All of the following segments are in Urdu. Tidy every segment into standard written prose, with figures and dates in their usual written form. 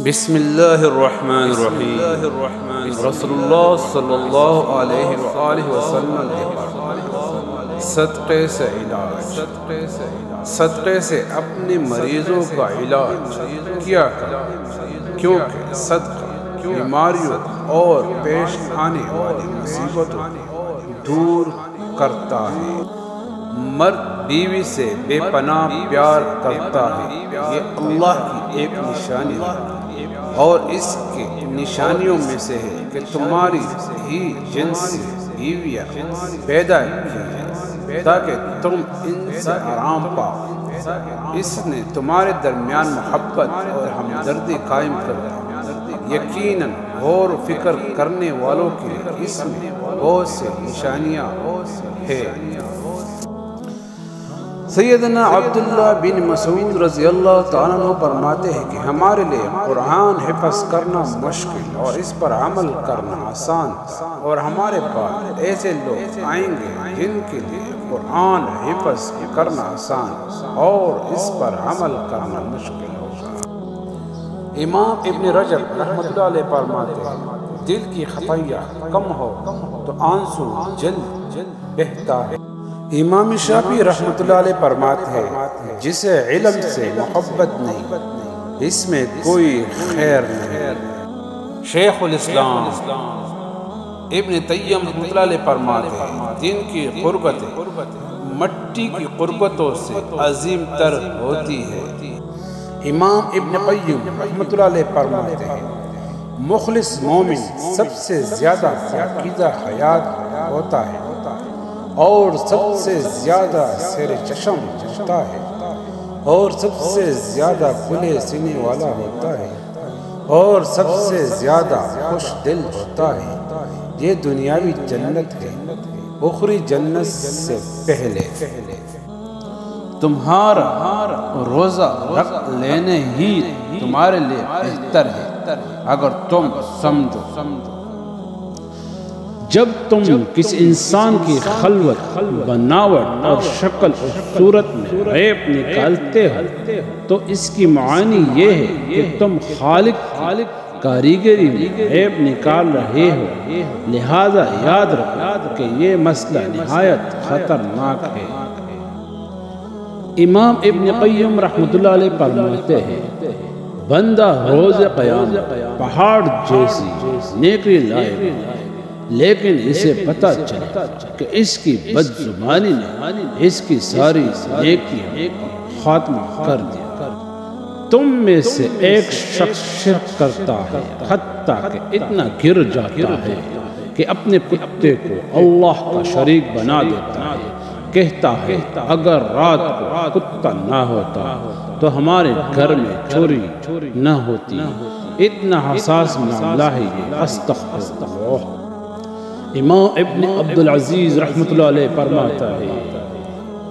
بسم اللہ الرحمن الرحیم۔ رسول اللہ صلی اللہ علیہ وآلہ وسلم نے صدقے سے علاج، صدقے سے اپنے مریضوں کا علاج کیا کرو، کیونکہ صدقہ بیماریوں اور پیش آنے والی مصیبتوں دور کرتا ہے۔ مرد بیوی سے بے پناہ پیار کرتا ہے، یہ اللہ کی ایک نشانی ہے، اور اس کے نشانیوں میں سے ہے کہ تمہاری ہی جنسی بیویاں پیدا کی ہیں تاکہ تم ان سے آرام پاؤ۔ اس نے تمہارے درمیان محبت اور ہمدردی قائم کر دی۔ یقیناً غور و فکر کرنے والوں کے لیے اس میں بہت سے نشانیاں ہیں۔ سیدنا عبداللہ بن مسعود رضی اللہ تعالیٰ عنہ فرماتے ہیں کہ ہمارے لیے قرآن حفظ کرنا مشکل اور اس پر عمل کرنا آسان تھا، اور ہمارے پاس ایسے لوگ آئیں گے جن کے لیے قرآن حفظ کرنا آسان اور اس پر عمل کرنا مشکل ہوگا۔ امام ابن رجب رحمۃ اللہ علیہ فرماتے ہیں دل کی خطیہ کم ہو تو آنسو جلد بہتا ہے۔ امام شافعی رحمۃ اللہ علیہ فرماتے ہیں جسے علم سے محبت نہیں اس میں کوئی خیر نہیں۔ شیخ الاسلام ابن تیمیہ رحمۃ اللہ علیہ فرماتے ہیں دن کی قربتیں مٹی کی قربتوں سے عظیم تر ہوتی ہے۔ امام ابن قیم رحمۃ اللہ علیہ فرماتے ہیں مخلص مومن سب سے زیادہ عقیدہ حیات ہوتا ہے اور سب سے زیادہ سیر چشم ہوتا ہے اور سب سے زیادہ کھلے سینے والا ہوتا ہے اور سب سے زیادہ خوش دل ہوتا ہے۔ یہ دنیاوی جنت ہے، اخری جنت سے پہلے تمہارا روزہ رکھ لینے ہی تمہارے لیے بہتر ہے اگر تم سمجھو۔ جب تم کسی انسان کی خلوت، بناوٹ اور شکل اور صورت میں عیب نکالتے ہو تو اس کی معنی یہ ہے کہ تم خالق کاریگری میں عیب نکال رہے ہو، لہذا یاد رکھو کہ یہ مسئلہ نہایت خطرناک ہے۔ امام ابن قیم رحمۃ اللہ علیہ فرماتے ہیں بندہ روز قیام پہاڑ جیسی نیکی لائے گا، لیکن اسے پتہ چلا کہ اس کی بد زبانی نے اس کی ساری نیکی خاتمہ کر دیا۔ تم میں سے ایک شخص شرک کرتا ہے حتیٰ کہ اتنا گر جاتا ہے کہ اپنے کتے کو اللہ کا شریک بنا دیتا ہے، کہتا ہے اگر رات کو کتا نہ ہوتا تو ہمارے گھر میں چوری نہ ہوتی۔ اتنا حساس معاملہ ہے یہ، استغفر اللہ۔ امام ابن عبدالعزیز رحمۃ اللہ علیہ فرماتا ہے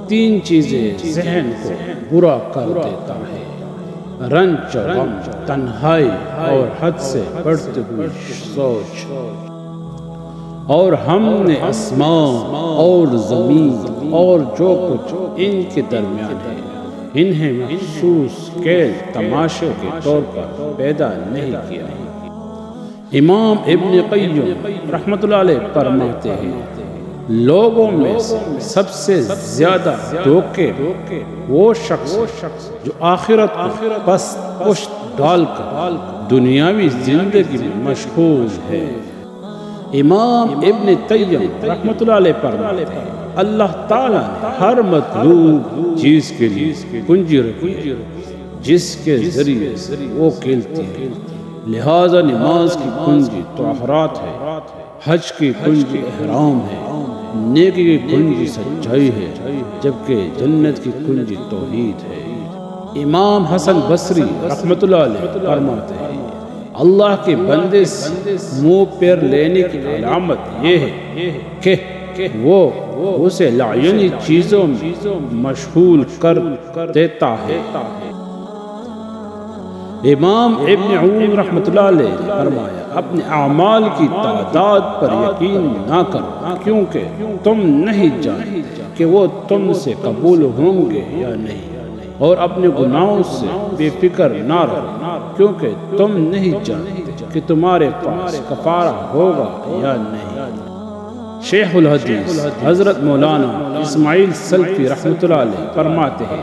تین چیزیں ذہن کو برا کر دیتا ہے، رنج و غم، تنہائی اور حد سے بڑھتی ہوئی سوچ۔ اور ہم نے آسمان اور زمین اور جو کچھ ان کے درمیان ہے انہیں محسوس کھیل تماشے کے طور پر پیدا نہیں کیا۔ امام ابن قیم رحمۃ اللہ علیہ فرماتے ہیں لوگوں میں سب سے زیادہ دھوکے وہ شخص جو آخرت کو پشت ڈال کر دنیاوی زندگی میں مشغول ہے۔ امام ابن تیمیہ رحمۃ اللہ علیہ فرماتے ہیں اللہ تعالیٰ نے ہر مطلوب چیز کے لیے کنجی رکھی ہے جس کے ذریعے وہ کھیلتی ہے، لہذا نماز کی کنجی طہارت ہے، حج کی کنجی احرام ہے، نیکی کی کنجی سچائی ہے، جبکہ جنت کی کنجی توحید ہے۔ امام حسن بصری رحمۃ اللہ علیہ فرماتے ہیں اللہ کے بندے سے منہ پیر لینے کی علامت یہ ہے کہ وہ اسے لعینی چیزوں میں مشغول کر دیتا ہے۔ امام ابن عون رحمۃ اللہ علیہ نے فرمایا اپنے اعمال کی تعداد پر یقین نہ کرو، کیونکہ تم نہیں جانتے کہ وہ تم سے قبول ہوں گے یا نہیں۔ اور اپنے گناہوں سے بے فکر نہ رہو، کیونکہ تم نہیں جانتے کہ تمہارے پاس کفارہ ہوگا یا نہیں۔ شیخ الحدیث حضرت مولانا اسماعیل سلفی رحمۃ اللہ علیہ فرماتے ہیں،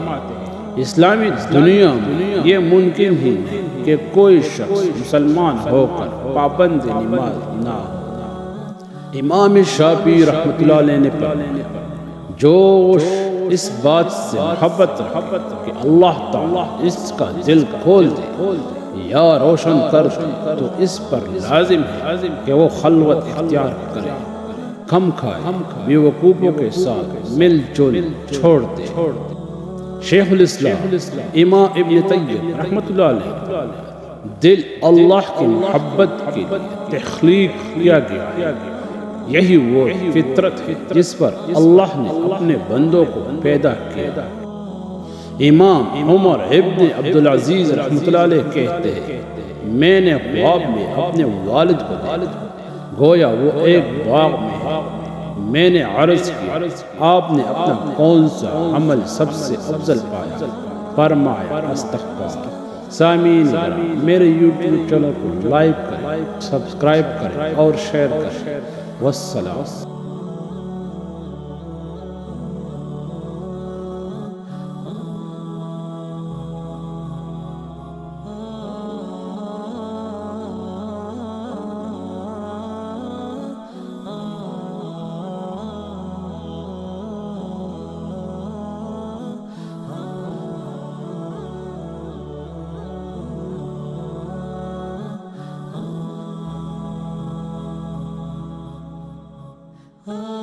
اسلامی دنیا میں یہ ممکن ہی نہیں کہ کوئی شخص مسلمان ہو کر پابند نماز نہ ہو۔ امام شافعی رحمۃ اللہ علیہ نے فرمایا، جو اس بات سے محبت رکھے کہ اللہ تعالیٰ اس کا دل کھول دے یا روشن کر دے، تو اس پر لازم ہے کہ وہ خلوت اختیار کرے، کم کھائے، بے وقوفوں کے ساتھ مل جل چھوڑ دے۔ شیخ الاسلام امام ابن تیمیہ رحمۃ اللہ علیہ، دل اللہ کی محبت کے لیے تخلیق کیا گیا ہے، یہی وہ فطرت ہے جس پر اللہ نے اپنے بندوں کو پیدا کیا۔ امام عمر ابن عبدالعزیز رحمۃ اللہ علیہ کہتے ہیں، میں نے خواب میں اپنے والد کو دیکھا، گویا وہ ایک باغ میں ہے۔ میں نے عرض کی، آپ نے اپنا کون سا عمل سب سے افضل پایا؟ فرمایا استغفار۔ سامعین میرے یوٹیوب چینل کو لائک کریں، سبسکرائب کریں اور شیئر کریں۔ والسلام۔ Ah